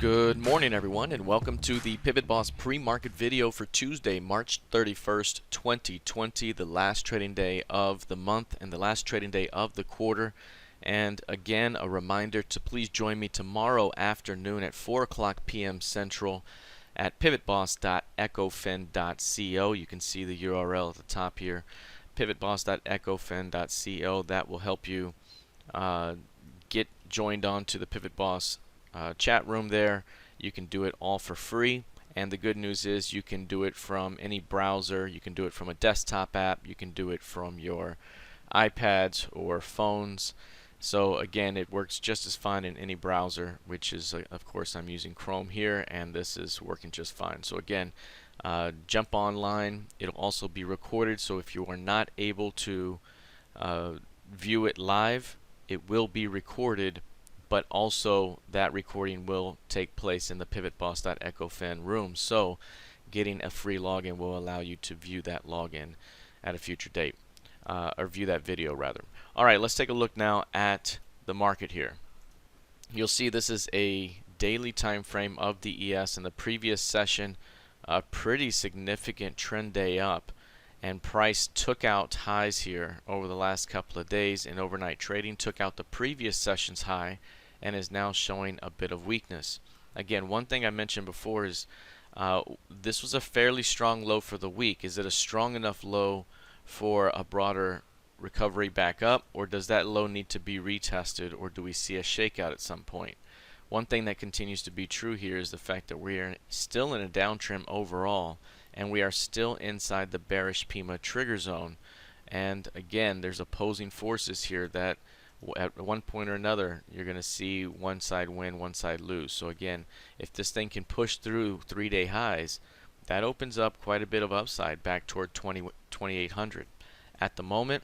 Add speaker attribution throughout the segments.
Speaker 1: Good morning, everyone, and welcome to the PivotBoss pre-market video for Tuesday, March 31st, 2020, the last trading day of the month and the last trading day of the quarter. And again, a reminder to please join me tomorrow afternoon at 4 o'clock p.m. Central at pivotboss.ecofin.co. You can see the URL at the top here, pivotboss.ecofin.co. That will help you get joined on to the PivotBoss chat room there. You can do it all for free, and the good news is you can do it from any browser. You can do it from a desktop app. You can do it from your iPads or phones. So again, it works just as fine in any browser, which is of course I'm using Chrome here, and this is working just fine. So again, jump online. It'll also be recorded, so if you are not able to view it live, it will be recorded, but also that recording will take place in the pivotboss.ecofin room. So getting a free login will allow you to view that login at a future date, or view that video rather. All right, let's take a look now at the market here. You'll see this is a daily time frame of the ES. In the previous session, a pretty significant trend day up, and price took out highs here over the last couple of days in overnight trading, took out the previous session's high, and is now showing a bit of weakness. Again, one thing I mentioned before is this was a fairly strong low for the week. Is it a strong enough low for a broader recovery back up, or does that low need to be retested, or do we see a shakeout at some point? One thing that continues to be true here is the fact that we are still in a downtrend overall, and we are still inside the bearish PIMA trigger zone. And again, there's opposing forces here that at one point or another you're going to see one side win, one side lose. So again, if this thing can push through 3-day highs, that opens up quite a bit of upside back toward 2800. At the moment,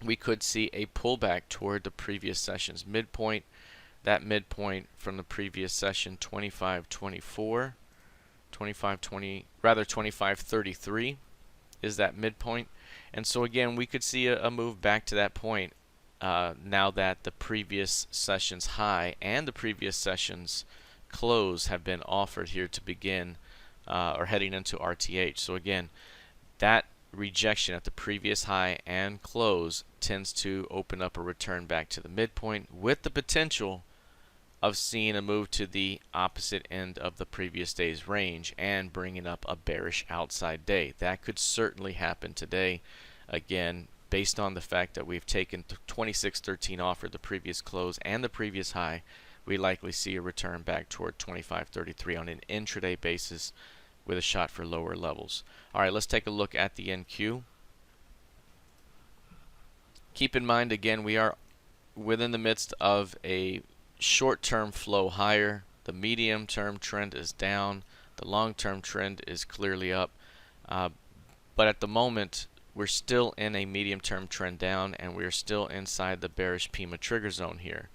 Speaker 1: we could see a pullback toward the previous session's midpoint. That midpoint from the previous session, 2533 is that midpoint. And so again, we could see a move back to that point now that the previous session's high and the previous session's close have been offered here to begin or heading into RTH. So again, that rejection at the previous high and close tends to open up a return back to the midpoint, with the potential of seeing a move to the opposite end of the previous day's range and bringing up a bearish outside day. That could certainly happen today. Again, based on the fact that we've taken 2613 off of the previous close and the previous high, we likely see a return back toward 2533 on an intraday basis with a shot for lower levels. All right, let's take a look at the NQ. Keep in mind, again, we are within the midst of a short-term flow higher. The medium-term trend is down. The long-term trend is clearly up. But at the moment, we're still in a medium-term trend down, and we're still inside the bearish PIMA trigger zone here.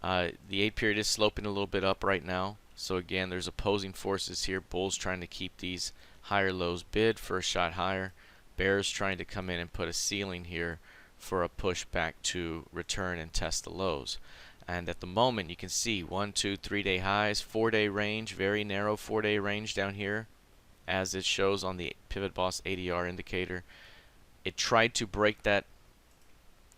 Speaker 1: The 8 period is sloping a little bit up right now. So again, there's opposing forces here. Bulls trying to keep these higher lows bid for a shot higher. Bears trying to come in and put a ceiling here for a push back to return and test the lows. And at the moment, you can see 1, 2, 3-day highs, 4-day range, very narrow 4-day range down here, as it shows on the PivotBoss ADR indicator. It tried to break that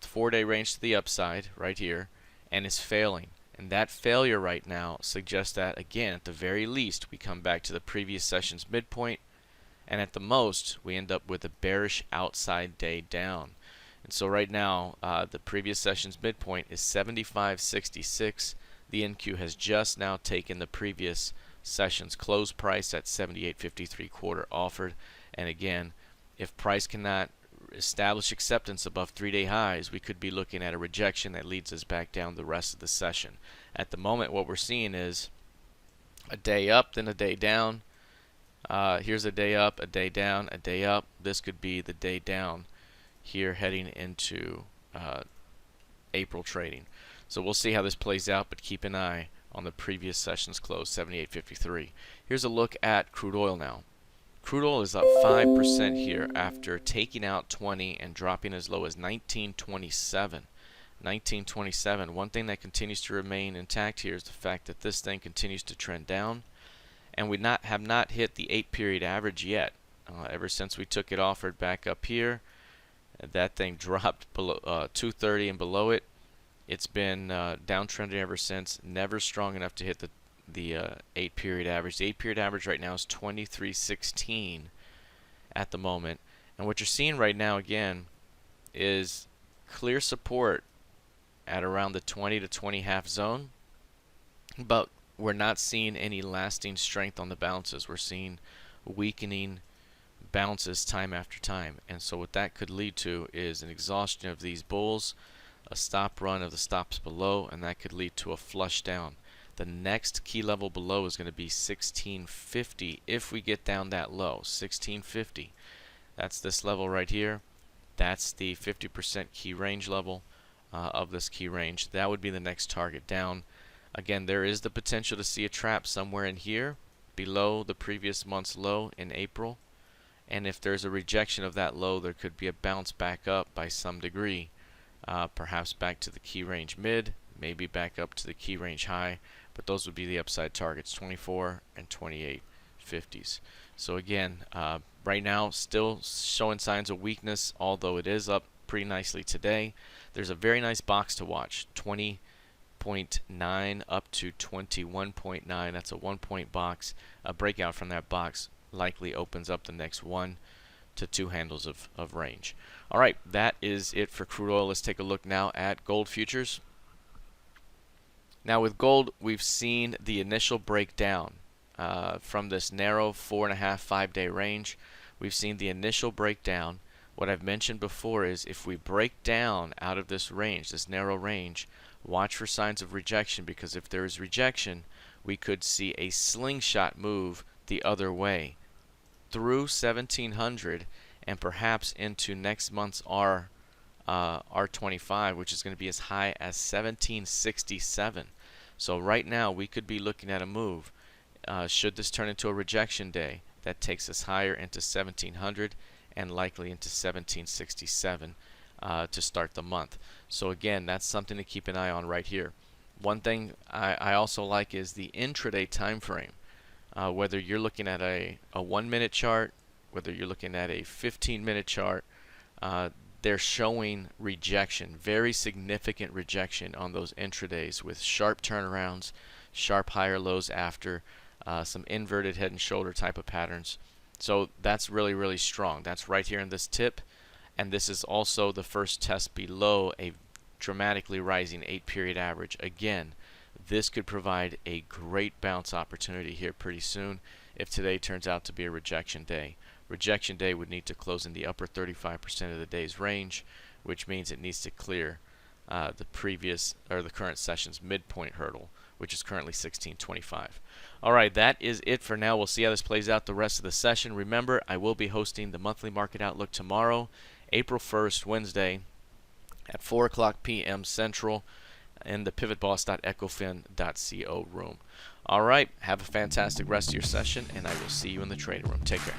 Speaker 1: 4-day range to the upside right here and is failing. And that failure right now suggests that, again, at the very least, we come back to the previous session's midpoint, and at the most, we end up with a bearish outside day down. And so right now, the previous session's midpoint is 75.66. The NQ has just now taken the previous session's close price at 78.53 quarter offered. And again, if price cannot establish acceptance above 3-day highs, we could be looking at a rejection that leads us back down the rest of the session. At the moment, what we're seeing is a day up, then a day down. Here's a day up, a day down, a day up. This could be the day down here heading into April trading. So we'll see how this plays out, but keep an eye on the previous session's close, 78.53. Here's a look at crude oil now. Crude oil is up 5% here after taking out 20 and dropping as low as 19.27. 1927. One thing that continues to remain intact here is the fact that this thing continues to trend down, and we have not hit the 8-period average yet. Ever since we took it offered back up here, that thing dropped below 230 and below it. It's been downtrending ever since. Never strong enough to hit the 8-period average. The 8-period average right now is 23.16 at the moment. And what you're seeing right now again is clear support at around the 20 to 20.5 zone, but we're not seeing any lasting strength on the bounces. We're seeing weakening bounces time after time, and so what that could lead to is an exhaustion of these bulls, a stop run of the stops below, and that could lead to a flush down. The next key level below is going to be 1650 if we get down that low. 1650, that's this level right here. That's the 50% key range level of this key range. That would be the next target down. Again, there is the potential to see a trap somewhere in here below the previous month's low in April. And if there's a rejection of that low, there could be a bounce back up by some degree, perhaps back to the key range mid, maybe back up to the key range high, but those would be the upside targets, 24 and 28.50s. So again, right now still showing signs of weakness, although it is up pretty nicely today. There's a very nice box to watch, 20.9 up to 21.9. That's a 1-point box. A breakout from that box likely opens up the next 1 to 2 handles of range. All right, that is it for crude oil. Let's take a look now at gold futures. Now with gold, we've seen the initial breakdown from this narrow 4.5, 5-day range. We've seen the initial breakdown. What I've mentioned before is if we break down out of this range, this narrow range, watch for signs of rejection, because if there is rejection, we could see a slingshot move the other way through 1700 and perhaps into next month's R25, which is going to be as high as 1767. So right now we could be looking at a move, should this turn into a rejection day, that takes us higher into 1700 and likely into 1767 to start the month. So again, that's something to keep an eye on right here. One thing I also like is the intraday time frame. Whether you're looking at a 1-minute chart, whether you're looking at a 15-minute chart, they're showing rejection, very significant rejection on those intradays with sharp turnarounds, sharp higher lows after, some inverted head and shoulder type of patterns. So that's really, really strong. That's right here in this tip, and this is also the first test below a dramatically rising 8-period average. Again, this could provide a great bounce opportunity here pretty soon if today turns out to be a rejection day. Rejection day would need to close in the upper 35% of the day's range, which means it needs to clear the current session's midpoint hurdle, which is currently 1625. All right, that is it for now. We'll see how this plays out the rest of the session. Remember, I will be hosting the monthly market outlook tomorrow, April 1st, Wednesday, at 4:00 p.m. Central in the pivotboss.ecofin.co room. All right, have a fantastic rest of your session, and I will see you in the trading room. Take care.